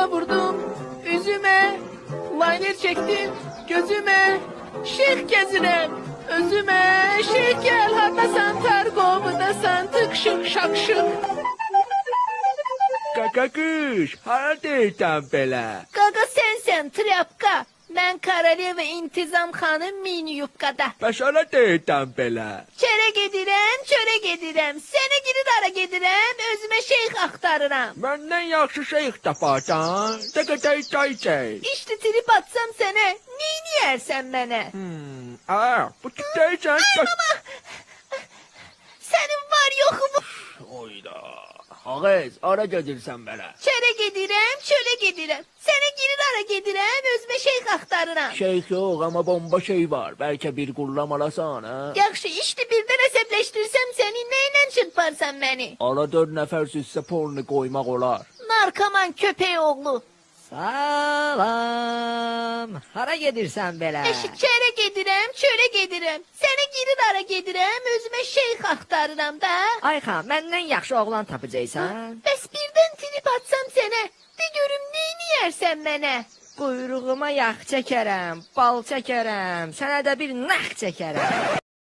Başıma vurdum, üzüme, liner çektim, gözüme, şeyh gezirem, özüme, şeyh gel hardasan targomudasan tık şık şak şık. Kaka kış, haradasan belə? Gaga sensen trapka, ben Karaleva İntizam Hanım mini yupkada. Bəs haradasan belə? Çere gedirem, çöre gedirem, seni geri dara gedirem, özüme şeyh aktarıram. Məndən yaxşı şeyx taparsan, dəqətəy çay çək. İşte trip atsam sana, neyini yersen bana? Bu tüktəysən... Senin var yokumu. Oyda, ağız, ara gedirsən belə? Çere gedirem, çöre gedirem, seni geri dara gedirem, özüme şeyh aktarıram. Şeyx yox, amma bomba şey var. Bəlkə bir qurlam alasan, ha? Yaxşı, işte birden hesapleştirsem seni neyle çırparsan beni? Ara 4 nəfər süssə pornu qoymaq olar. Narkoman köpeği oğlu. Salam. Hara gedirsən belə? Eşik çere gedirem, çöre gedirem, seni geri dara gedirem, özüme şeyh aktarıram da. Ay xan, məndən yaxşı oğlan tapacaqsan. Bəs birden trip atsam sana, de görüm neyini yersen bana? Quyruğuma yağ çəkərəm, bal çəkərəm, sənə də bir nax çəkərəm.